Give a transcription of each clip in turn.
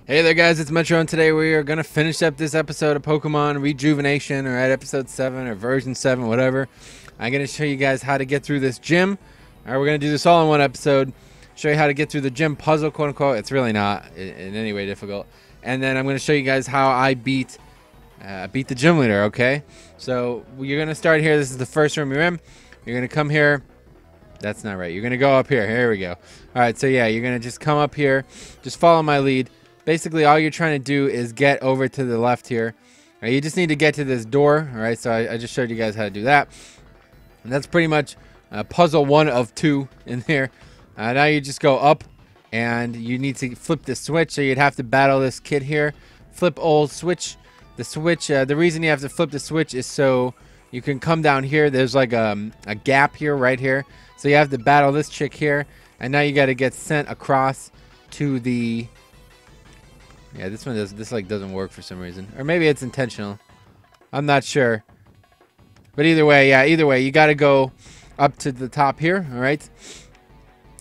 Hey there guys, it's Metro, and today we are going to finish up this episode of Pokemon Rejuvenation, or at episode 7 or version 7, whatever. I'm going to show you guys how to get through this gym. Alright, we're going to do this all in one episode. Show you how to get through the gym puzzle, quote unquote. It's really not in any way difficult. And then I'm going to show you guys how I beat the gym leader, okay? So you're going to start here. This is the first room you're in. You're going to come here. That's not right. You're going to go up here. Here we go. Alright, so yeah, you're going to just come up here. Just follow my lead. Basically, all you're trying to do is get over to the left here. Right, you just need to get to this door. All right, so I just showed you guys how to do that. And that's pretty much puzzle 1 of 2 in there. Now you just go up, and you need to flip the switch. So you'd have to battle this kid here. Flip old switch. The switch, the reason you have to flip the switch is so you can come down here. There's like a gap here, right here. So you have to battle this chick here. And now you got to get sent across to the... Yeah, this one doesn't work for some reason. Or maybe it's intentional. I'm not sure. But either way, you got to go up to the top here, all right?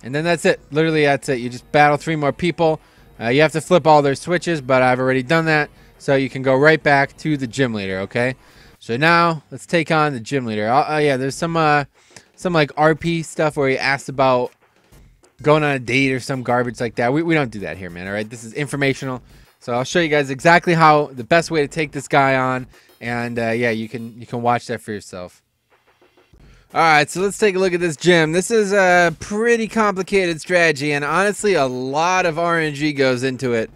And then that's it. Literally, that's it. You just battle 3 more people. You have to flip all their switches, but I've already done that. So you can go right back to the gym leader, okay? So now, let's take on the gym leader. Yeah, there's some like RP stuff where he asked about going on a date or some garbage like that. We don't do that here, man, all right? This is informational. So I'll show you guys exactly how the best way to take this guy on, and yeah, you can watch that for yourself. All right, so let's take a look at this gym. This is a pretty complicated strategy, and honestly, a lot of RNG goes into it.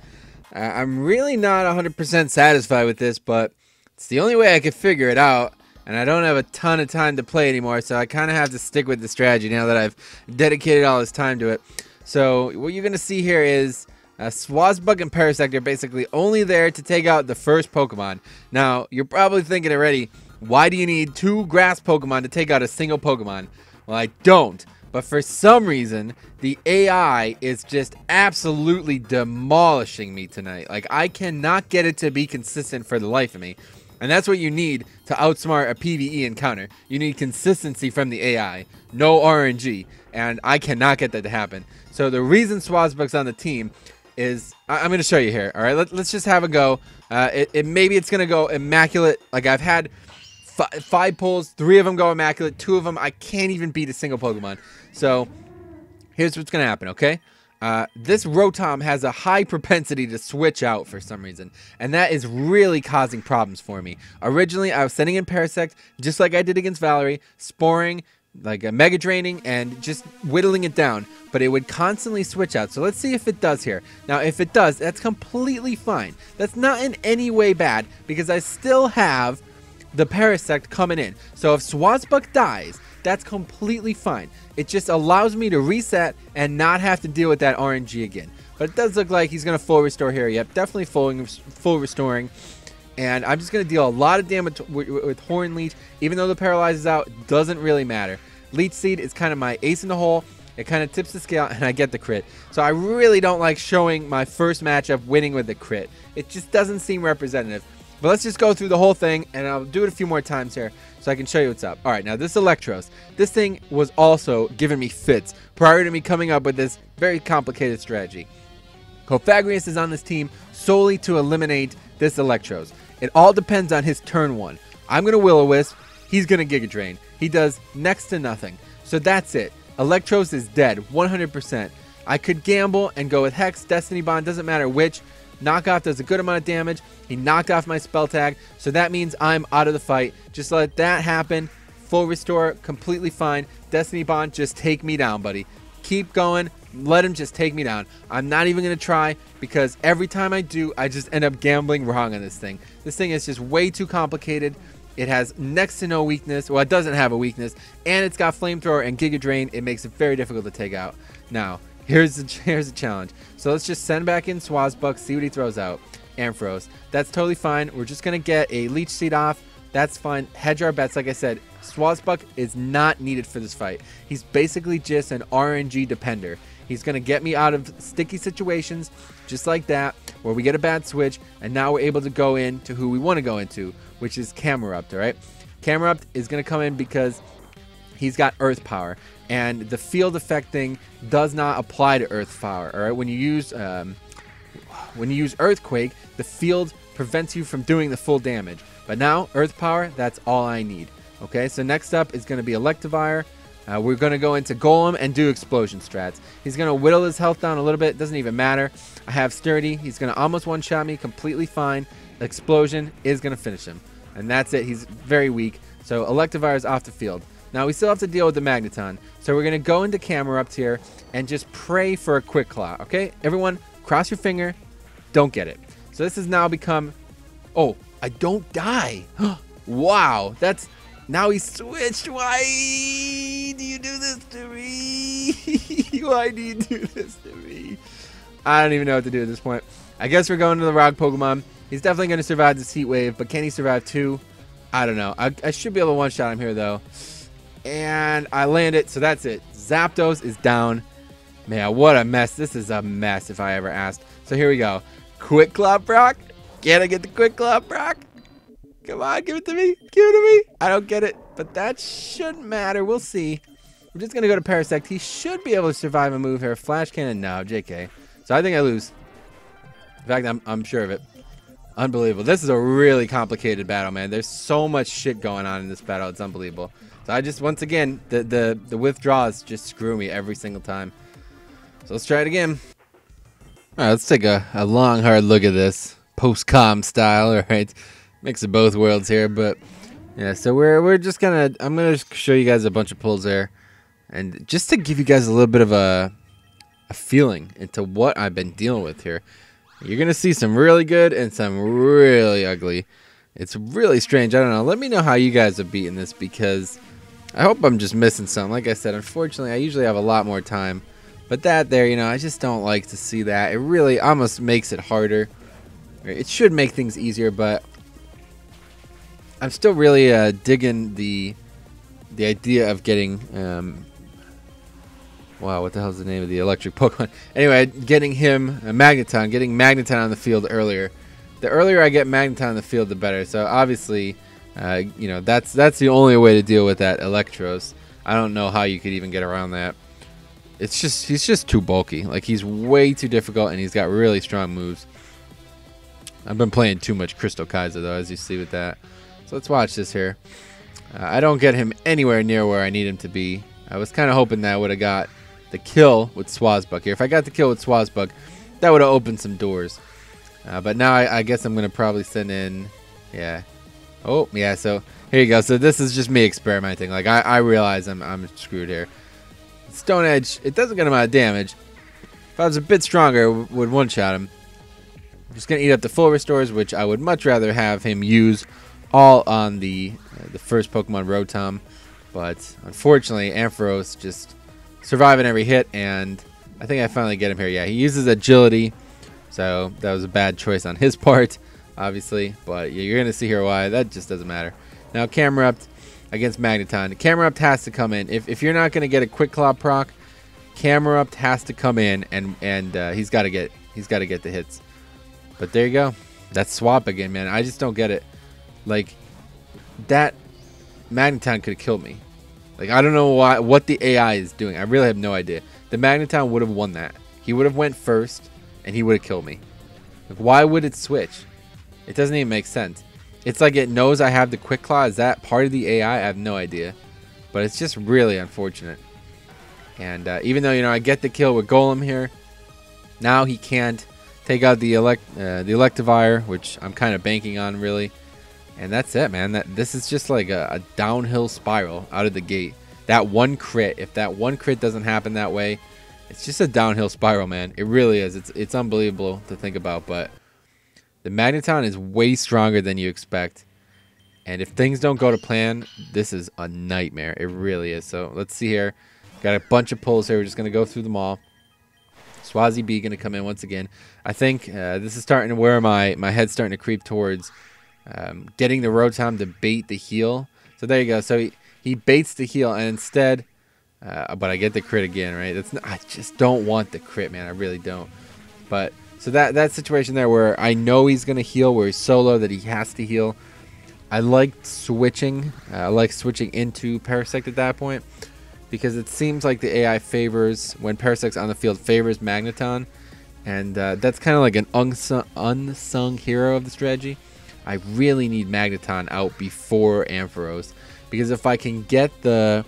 I'm really not 100% satisfied with this, but it's the only way I could figure it out, and I don't have a ton of time to play anymore, so I kind of have to stick with the strategy now that I've dedicated all this time to it. So what you're going to see here is Swasbuck and Parasect are basically only there to take out the first Pokemon. Now, you're probably thinking already, why do you need 2 grass Pokemon to take out a single Pokemon? Well, I don't. But for some reason, the AI is just absolutely demolishing me tonight. Like, I cannot get it to be consistent for the life of me. And that's what you need to outsmart a PvE encounter. You need consistency from the AI. No RNG. And I cannot get that to happen. So the reason Swasbuck's on the team is... I'm going to show you here. Alright, let's just have a go. Maybe it's going to go immaculate. Like, I've had 5 pulls. 3 of them go immaculate. 2 of them, I can't even beat a single Pokemon. So, here's what's going to happen, okay? This Rotom has a high propensity to switch out for some reason, and that is really causing problems for me. Originally, I was sending in Parasect, just like I did against Valerie, sporing, like a Mega Draining, and just whittling it down, but it would constantly switch out. So let's see if it does here. Now, if it does, that's completely fine. That's not in any way bad, because I still have the Parasect coming in. So if Swasbuck dies, that's completely fine. It just allows me to reset and not have to deal with that RNG again. But it does look like he's going to full restore here. Yep, definitely full restoring. And I'm just going to deal a lot of damage with Horn Leech. Even though the Paralyze is out, doesn't really matter. Leech Seed is kind of my ace in the hole. It kind of tips the scale, and I get the crit. So I really don't like showing my first matchup winning with the crit. It just doesn't seem representative. But let's just go through the whole thing, and I'll do it a few more times here so I can show you what's up. All right, now this Eelektross. This thing was also giving me fits prior to me coming up with this very complicated strategy. Cofagrigus is on this team solely to eliminate this Eelektross. It all depends on his turn 1. I'm going to Will-o-Wisp. He's going to Giga Drain. He does next to nothing. So that's it. Eelektross is dead, 100%. I could gamble and go with Hex, Destiny Bond, doesn't matter which. Knockoff does a good amount of damage. He knocked off my spell tag, so that means I'm out of the fight. Just let that happen. Full restore, completely fine. Destiny Bond, just take me down, buddy. Keep going. Let him just take me down. I'm not even going to try, because every time I do, I just end up gambling wrong on this thing. This thing is just way too complicated. It has next to no weakness. Well, it doesn't have a weakness, and it's got Flamethrower and Giga Drain. It makes it very difficult to take out. Now, here's the challenge. So let's just send back in Swasbuck, see what he throws out. Ampharos. That's totally fine. We're just going to get a Leech Seed off. That's fine. Hedge our bets. Like I said, Swasbuck is not needed for this fight. He's basically just an RNG depender. He's going to get me out of sticky situations just like that, where we get a bad switch, and now we're able to go into who we want to go into, which is Camerupt, all right? Camerupt is going to come in because he's got Earth Power, and the field effect thing does not apply to Earth Power, all right? When you use when you use Earthquake, the field prevents you from doing the full damage. But now, Earth Power, that's all I need. Okay, so next up is going to be Electivire. We're going to go into Golem and do Explosion strats. He's going to whittle his health down a little bit. Doesn't even matter. I have Sturdy. He's going to almost one-shot me completely fine. Explosion is going to finish him. And that's it. He's very weak. So Electivire is off the field. Now we still have to deal with the Magneton. So we're going to go into Camerupt here and just pray for a Quick Claw. Okay, everyone, cross your finger. Don't get it. So this has now become... Oh, I don't die. Wow, that's... Now he switched. Why do you do this to me? Why do you do this to me? I don't even know what to do at this point. I guess we're going to the Rock Pokemon. He's definitely going to survive this Heat Wave, but can he survive 2? I don't know. I should be able to one-shot him here, though. And I land it, so that's it. Zapdos is down. Man, what a mess. This is a mess if I ever asked. So here we go. Quick Claw Brock. Can I get the Quick Claw Brock? Come on, give it to me. Give it to me. I don't get it, but that shouldn't matter. We'll see. We're just going to go to Parasect. He should be able to survive a move here. Flash Cannon, no, JK. So I think I lose. In fact, I'm sure of it. Unbelievable. This is a really complicated battle, man. There's so much shit going on in this battle. It's unbelievable. So I just, once again, the withdrawals just screw me every single time. So let's try it again. All right, let's take a long, hard look at this. Post-com style, all right. Mix of both worlds here, but yeah, so we're just gonna, I'm gonna show you guys a bunch of pulls there, and just to give you guys a little bit of a feeling into what I've been dealing with here. You're gonna see some really good and some really ugly. It's really strange. I don't know. Let me know how you guys are beating this, because I hope I'm just missing something. Like I said, unfortunately, I usually have a lot more time, but that there, you know, I just don't like to see that. It really almost makes it harder. It should make things easier, but I'm still really digging the idea of getting wow, what the hell's the name of the electric Pokemon? Anyway, getting him Magneton, getting Magneton on the field earlier. The earlier I get Magneton on the field, the better. So obviously, you know, that's the only way to deal with that Eelektross. I don't know how you could even get around that. It's just, he's just too bulky. Like, he's way too difficult, and he's got really strong moves. I've been playing too much Crystal Kaiser though, as you see with that. So let's watch this here. I don't get him anywhere near where I need him to be. I was kind of hoping that I would have got the kill with Swasbuck here. If I got the kill with Swasbuck, that would have opened some doors. But now I guess I'm going to probably send in... Yeah. Oh, yeah, so here you go. So this is just me experimenting. Like, I realize I'm screwed here. Stone Edge, it doesn't get him out of damage. If I was a bit stronger, would one-shot him. I'm just going to eat up the full restores, which I would much rather have him use all on the first Pokemon Rotom. But unfortunately, Ampharos just surviving every hit, and I think I finally get him here. Yeah, he uses agility, so that was a bad choice on his part, obviously. But you're going to see here why. That just doesn't matter. Now, Camerupt against Magneton. Camerupt has to come in. If you're not going to get a Quick Claw proc, Camerupt has to come in, and he's got to get the hits. But there you go. That's swap again, man. I just don't get it. Like, that Magneton could have killed me. Like, I don't know what the AI is doing. I really have no idea. The Magneton would have won that. He would have went first, and he would have killed me. Like, why would it switch? It doesn't even make sense. It's like it knows I have the Quick Claw. Is that part of the AI? I have no idea. But it's just really unfortunate. And even though, you know, I get the kill with Golem here, now he can't take out the Electivire, which I'm kind of banking on, really. And that's it, man. This is just like a downhill spiral out of the gate. That one crit, if that one crit doesn't happen that way, it's just a downhill spiral, man. It really is. It's unbelievable to think about, but the Magneton is way stronger than you expect. And if things don't go to plan, this is a nightmare. It really is. So let's see here. Got a bunch of pulls here. We're just going to go through them all. Swazi B going to come in once again. I think this is starting to where my head's starting to creep towards getting the Rotom to bait the heal. So there you go. So he baits the heal, and instead, but I get the crit again, right? I just don't want the crit, man. I really don't. But so that situation there where I know he's going to heal, where he's so low that he has to heal. I like switching. I like switching into Parasect at that point, because it seems like the AI favors, when Parasect's on the field, favors Magneton. And that's kind of like an unsung hero of the strategy. I really need Magneton out before Ampharos, because if I can get the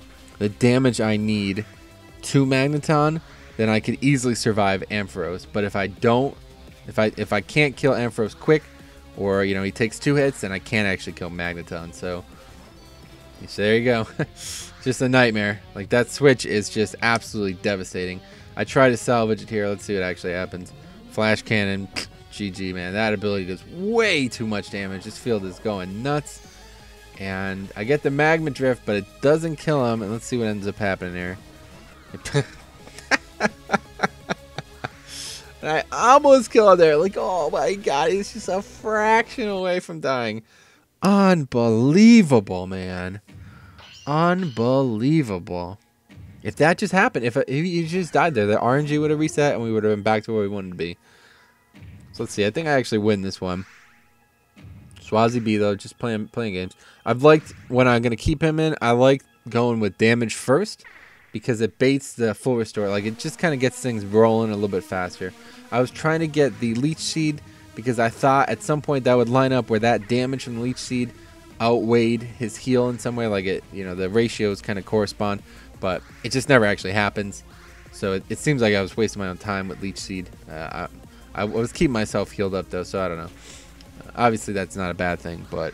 damage I need to Magneton, then I could easily survive Ampharos. But if I don't, if I can't kill Ampharos quick, or he takes 2 hits, then I can't actually kill Magneton. So there you go. Just a nightmare. Like, that switch is just absolutely devastating. I try to salvage it here. Let's see what actually happens. Flash Cannon. GG, man. That ability does way too much damage. This field is going nuts. And I get the Magma Drift, but it doesn't kill him. And let's see what ends up happening here. And I almost killed him there. Like, oh my god, he's just a fraction away from dying. Unbelievable, man. Unbelievable. If that just happened, if he just died there, the RNG would have reset and we would have been back to where we wanted to be. So let's see. I think I actually win this one. Swazi B, though, just playing games. I've liked, when I'm going to keep him in, I like going with damage first, because it baits the full restore. Like, it just kind of gets things rolling a little bit faster. I was trying to get the Leech Seed because I thought at some point that would line up where that damage from the Leech Seed outweighed his heal in some way. Like, it, the ratios kind of correspond, but it just never actually happens. So it seems like I was wasting my own time with Leech Seed. I was keeping myself healed up, though, so I don't know. Obviously, that's not a bad thing, but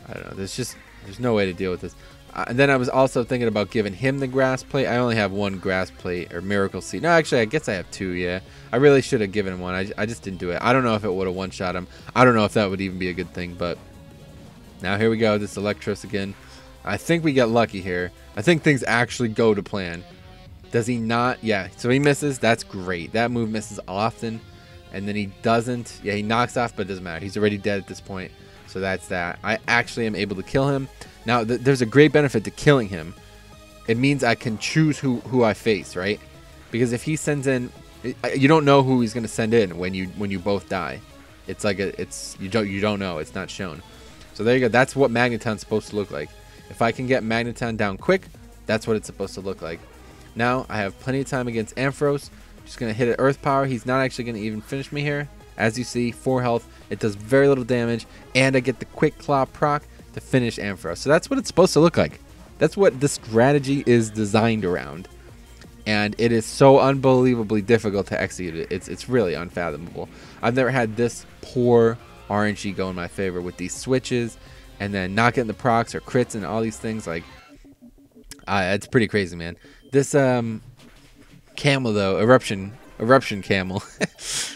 I don't know. There's no way to deal with this. And then I was also thinking about giving him the Grass Plate. I only have 1 Grass Plate or Miracle Seed. No, actually, I guess I have 2, yeah. I really should have given him 1. I just didn't do it. I don't know if it would have one-shot him. I don't know if that would even be a good thing, but now here we go. This Eelektross again. I think we get lucky here. I think things actually go to plan. Does he not? Yeah, so he misses. That's great. That move misses often. And then he doesn't. Yeah, he knocks off, but it doesn't matter. He's already dead at this point. So that's that. I actually am able to kill him. Now, there's a great benefit to killing him. It means I can choose who I face, right? Because if he sends in, you don't know who he's going to send in when you both die. It's like you don't know. It's not shown. So there you go. That's what Magneton's supposed to look like. If I can get Magneton down quick, that's what it's supposed to look like. Now I have plenty of time against Ampharos. Just going to hit it Earth Power. He's not actually going to even finish me here. As you see, 4 health. It does very little damage. And I get the Quick Claw proc to finish Ampharos. So that's what it's supposed to look like. That's what the strategy is designed around. And it is so unbelievably difficult to execute it. It's really unfathomable. I've never had this poor RNG go in my favor with these switches and then not getting the procs or crits and all these things. Like, it's pretty crazy, man. This Camel, though, Eruption Camel,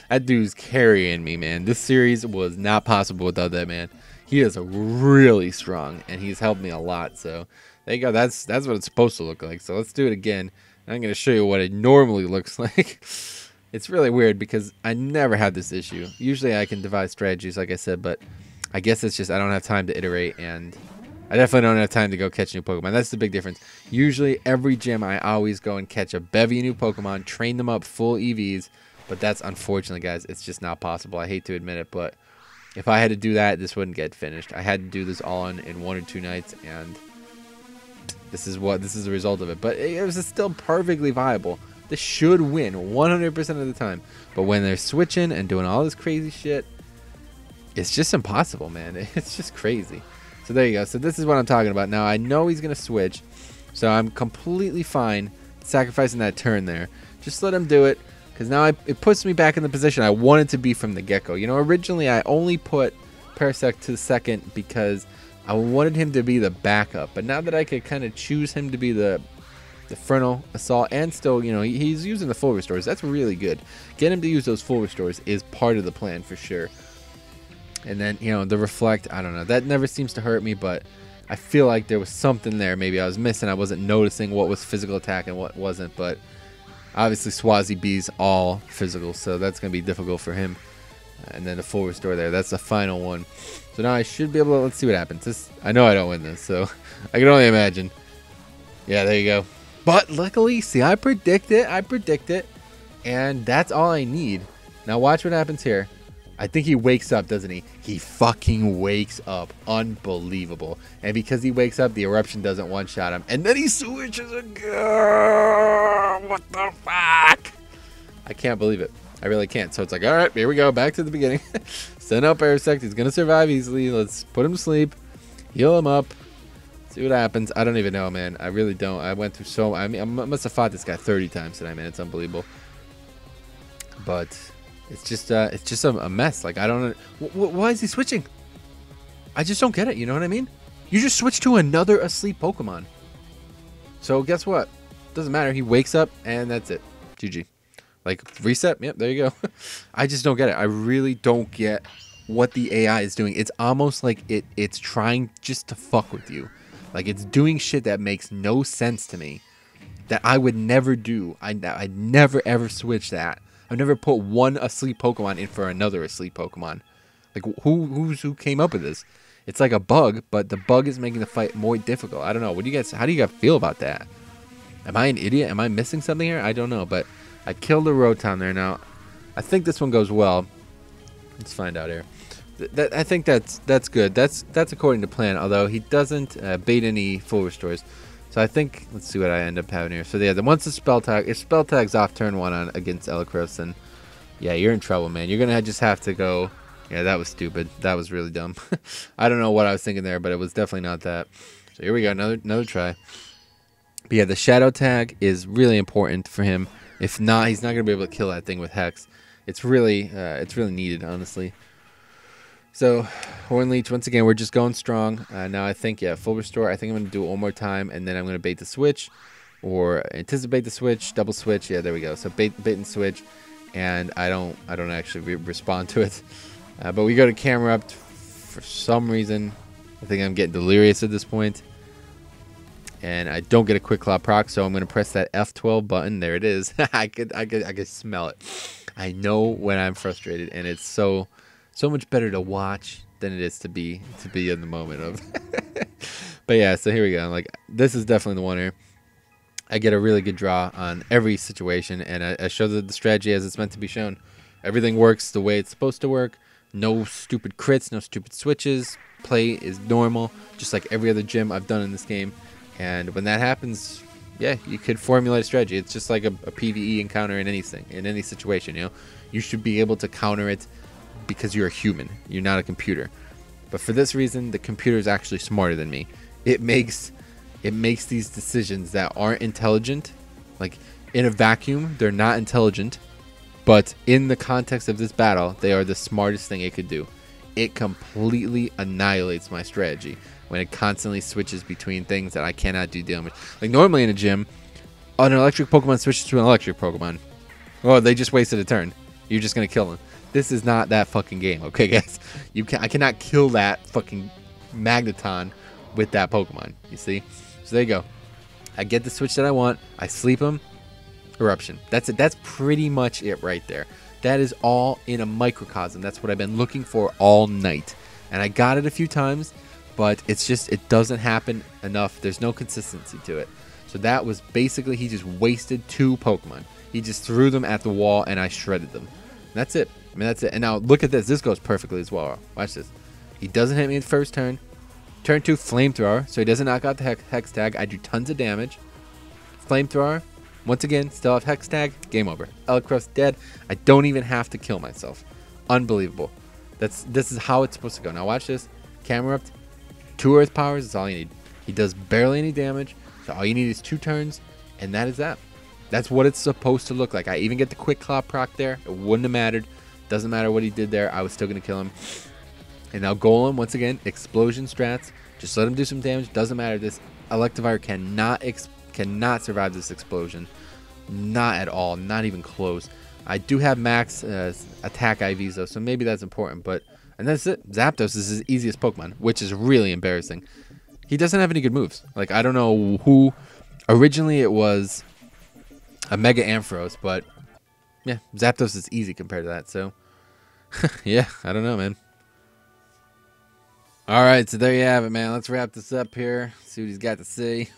that dude's carrying me, man. This series was not possible without that man. He is really strong, and he's helped me a lot. So there you go. That's what it's supposed to look like. So let's do it again. I'm going to show you what it normally looks like. It's really weird because I never had this issue. Usually I can devise strategies, like I said, but I guess it's just I don't have time to iterate, and I definitely don't have time to go catch new Pokemon. That's the big difference. Usually every gym I always go and catch a bevy of new Pokemon, train them up full EVs, but that's unfortunately, guys, it's just not possible. I hate to admit it, but if I had to do that, this wouldn't get finished. I had to do this all in 1 or 2 nights, and this is the result of it. But it was still perfectly viable. This should win 100% of the time. But when they're switching and doing all this crazy shit, it's just impossible, man. It's just crazy. So there you go. So this is what I'm talking about. Now I know he's gonna switch, so I'm completely fine sacrificing that turn there. Just let him do it. Because now it puts me back in the position I wanted to be from the get-go. You know, originally I only put Parasect to the second because I wanted him to be the backup. But now that I could kind of choose him to be the frontal assault, and still, you know, he's using the full restores. That's really good. Get him to use those full restores is part of the plan for sure. And then, you know, the reflect, I don't know. That never seems to hurt me, but I feel like there was something there. Maybe I was missing. I wasn't noticing what was physical attack and what wasn't, but obviously, Swazi B's all physical, so that's going to be difficult for him. And then the full restore there. That's the final one. So now I should be able to... Let's see what happens. I know I don't win this, so I can only imagine. Yeah, there you go. But luckily, see, I predict it. And that's all I need. Now watch what happens here. I think he wakes up, doesn't he? He fucking wakes up. Unbelievable. And because he wakes up, the eruption doesn't one-shot him. And then he switches again. What the fuck? I can't believe it. I really can't. So it's like, all right, here we go. Back to the beginning. Send out Parasect. He's going to survive easily. Let's put him to sleep. Heal him up. See what happens. I don't even know, man. I really don't. I went through so... I mean, I must have fought this guy 30 times today, man. It's unbelievable. But it's just a mess. Like, I don't know. Why is he switching? I just don't get it. You know what I mean? You just switch to another asleep Pokemon. So guess what? Doesn't matter. He wakes up and that's it. GG. Like, reset. Yep, there you go. I just don't get it. I really don't get what the AI is doing. It's almost like it's trying just to fuck with you. Like, it's doing shit that makes no sense to me that I would never do. I'd never ever switch that. I've never put one asleep Pokemon in for another asleep Pokemon. Like, who came up with this? It's like a bug, but the bug is making the fight more difficult. I don't know. What do you guys? How do you guys feel about that? Am I an idiot? Am I missing something here? I don't know, but I killed a Rotom there. Now, I think this one goes well. Let's find out here. I think that's good. That's according to plan. Although he doesn't bait any full restores, so I think let's see what I end up having here. So yeah, once the spell tag, if spell tag's off turn 1 on against Eelektross, then yeah, you're in trouble, man. You're gonna just have to go. Yeah, that was stupid. That was really dumb. I don't know what I was thinking there, but it was definitely not that. So here we go, another try. But yeah, the shadow tag is really important for him. If not, he's not gonna be able to kill that thing with Hex. It's really needed, honestly. So Horn Leech, once again, we're just going strong. Now I think, yeah, full restore. I think I'm gonna do it one more time, and then I'm gonna bait the switch, or anticipate the switch, double switch. Yeah, there we go. So bait and switch, and I don't actually respond to it. But we go to camera up for some reason. I think I'm getting delirious at this point. And I don't get a quick claw proc, so I'm going to press that F12 button. There it is. I could smell it. I know when I'm frustrated, and it's so much better to watch than it is to be in the moment of. But yeah, so here we go. Like, this is definitely the one here. I get a really good draw on every situation, and I show the strategy as it's meant to be shown. Everything works the way it's supposed to work. No stupid crits, no stupid switches. Play is normal, just like every other gym I've done in this game. And when that happens, yeah, you could formulate a strategy. It's just like a PvE encounter in anything, in any situation. You know, you should be able to counter it because you're a human. You're not a computer. But for this reason, the computer is actually smarter than me. It makes these decisions that aren't intelligent. Like, in a vacuum, they're not intelligent. But in the context of this battle, they are the smartest thing it could do. It completely annihilates my strategy when it constantly switches between things that I cannot do damage. Like, normally in a gym, an electric Pokemon switches to an electric Pokemon. Oh, they just wasted a turn. You're just going to kill them. This is not that fucking game, okay, guys? I cannot kill that fucking Magneton with that Pokemon, you see? So there you go. I get the switch that I want. I sleep him. Eruption. That's it. That's pretty much it right there. That is all in a microcosm. That's what I've been looking for all night. And I got it a few times, but it's just, it doesn't happen enough. There's no consistency to it. So that was basically, he just wasted 2 Pokemon. He just threw them at the wall and I shredded them. And that's it. I mean, that's it. And now look at this. This goes perfectly as well. Watch this. He doesn't hit me in the first turn. Turn 2, Flamethrower. So he doesn't knock out the Hex tag. I do tons of damage. Flamethrower. Once again, still have Hex tag. Game over. Eelektross dead. I don't even have to kill myself. Unbelievable. This is how it's supposed to go. Now watch this. Camera up. 2 Earth Powers is all you need. He does barely any damage. So all you need is 2 turns. And that is that. That's what it's supposed to look like. I even get the quick claw proc there. It wouldn't have mattered. Doesn't matter what he did there. I was still going to kill him. And now Golem, once again, explosion strats. Just let him do some damage. Doesn't matter. This Electivire cannot survive this explosion. Not at all. Not even close. I do have max attack IVs though, so maybe that's important. And that's it. Zapdos is his easiest Pokemon, which is really embarrassing. He doesn't have any good moves. Like, I don't know who. Originally it was a Mega Ampharos, but yeah, Zapdos is easy compared to that. So yeah, I don't know, man. All right, so there you have it, man. Let's wrap this up here. See what he's got to say.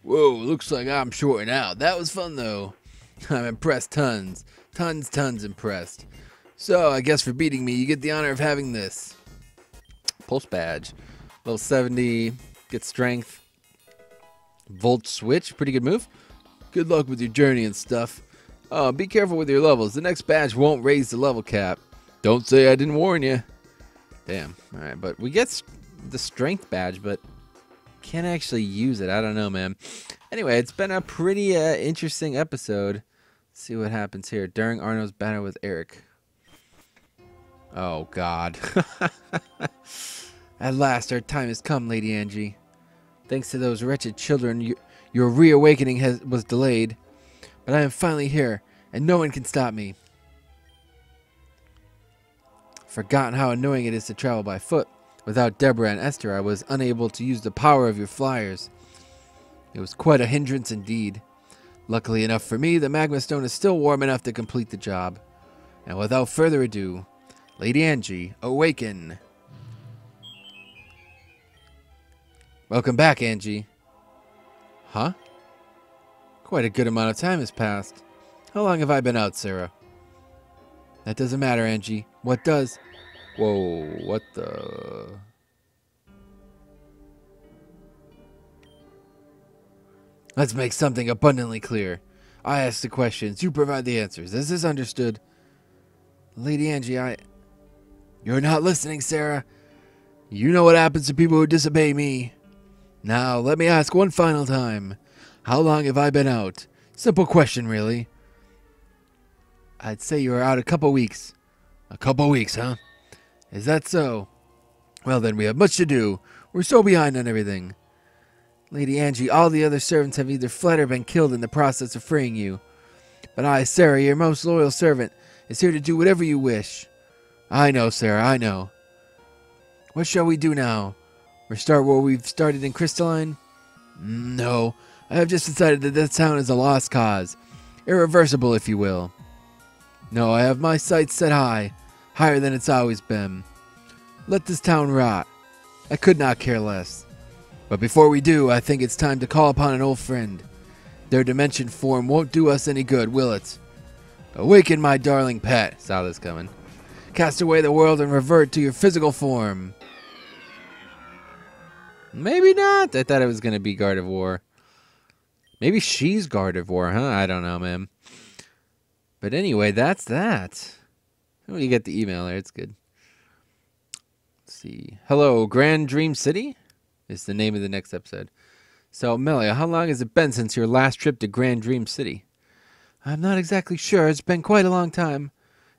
Whoa, looks like I'm shorting out. That was fun, though. I'm impressed tons. Tons impressed. So, I guess for beating me, you get the honor of having this. Pulse Badge. Level 70. Get Strength. Volt Switch. Pretty good move. Good luck with your journey and stuff. Oh, be careful with your levels. The next badge won't raise the level cap. Don't say I didn't warn you. Damn. All right, but we get the strength badge, but can't actually use it. I don't know, man. Anyway, it's been a pretty interesting episode. Let's see what happens here during Arno's battle with Erick. Oh, God. At last, our time has come, Lady Angie. Thanks to those wretched children, your reawakening was delayed. But I am finally here, and no one can stop me. Forgotten how annoying it is to travel by foot. Without Deborah and Esther, I was unable to use the power of your flyers. It was quite a hindrance indeed. Luckily enough for me, the magma stone is still warm enough to complete the job. And without further ado, Lady Angie, awaken! Welcome back, Angie. Huh? Quite a good amount of time has passed. How long have I been out, Sarah? That doesn't matter, Angie. What does? Whoa, what the? Let's make something abundantly clear. I ask the questions, you provide the answers. Is this understood? Lady Angie, You're not listening, Sarah. You know what happens to people who disobey me. Now, let me ask one final time. How long have I been out? Simple question, really. I'd say you were out a couple weeks. A couple weeks, huh? Is that so? Well, then we have much to do. We're so behind on everything. Lady Angie, all the other servants have either fled or been killed in the process of freeing you. But I, Sarah, your most loyal servant, is here to do whatever you wish. I know, Sarah, I know. What shall we do now? Restart where we've started in Crystalline? No. I have just decided that this town is a lost cause. Irreversible, if you will. No, I have my sights set high. Higher than it's always been. Let this town rot. I could not care less. But before we do, I think it's time to call upon an old friend. Their dimension form won't do us any good, will it? Awaken, my darling pet. Saw this coming. Cast away the world and revert to your physical form. Maybe not. I thought it was going to be Gardevoir. Maybe she's Gardevoir, huh? I don't know, man. But anyway, that's that. Oh, you get the email there. It's good. Let's see. Hello, Grand Dream City is the name of the next episode. So, Melia, how long has it been since your last trip to Grand Dream City? I'm not exactly sure. It's been quite a long time.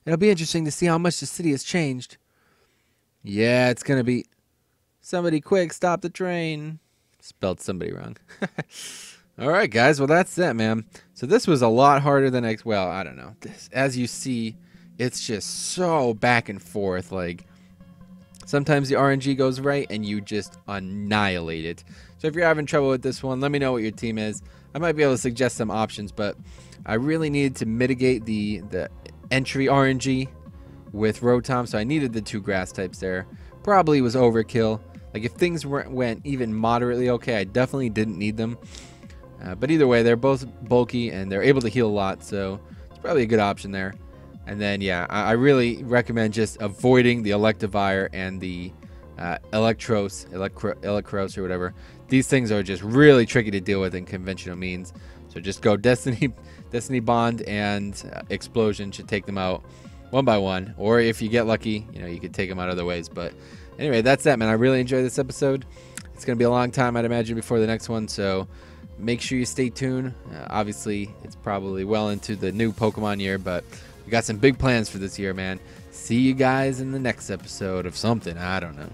It'll be interesting to see how much the city has changed. Yeah, it's going to be... Somebody quick, stop the train. Spelled somebody wrong. All right, guys. Well, that's it, man. So this was a lot harder than well, I don't know. As you see, it's just so back and forth. Like, sometimes the RNG goes right, and you just annihilate it. So if you're having trouble with this one, let me know what your team is. I might be able to suggest some options, but I really needed to mitigate the entry RNG with Rotom, so I needed the 2 grass types there. Probably was overkill. Like, if things went even moderately okay, I definitely didn't need them. But either way, they're both bulky, and they're able to heal a lot, so it's probably a good option there. And then, yeah, I really recommend just avoiding the Electivire and the Eelektross or whatever. These things are just really tricky to deal with in conventional means. So just go Destiny Bond and Explosion should take them out one by one. Or if you get lucky, you know, you could take them out other ways. But anyway, that's that, man. I really enjoyed this episode. It's going to be a long time, I'd imagine, before the next one. So make sure you stay tuned. Obviously, it's probably well into the new Pokemon year, but we got some big plans for this year, man. See you guys in the next episode of something. I don't know.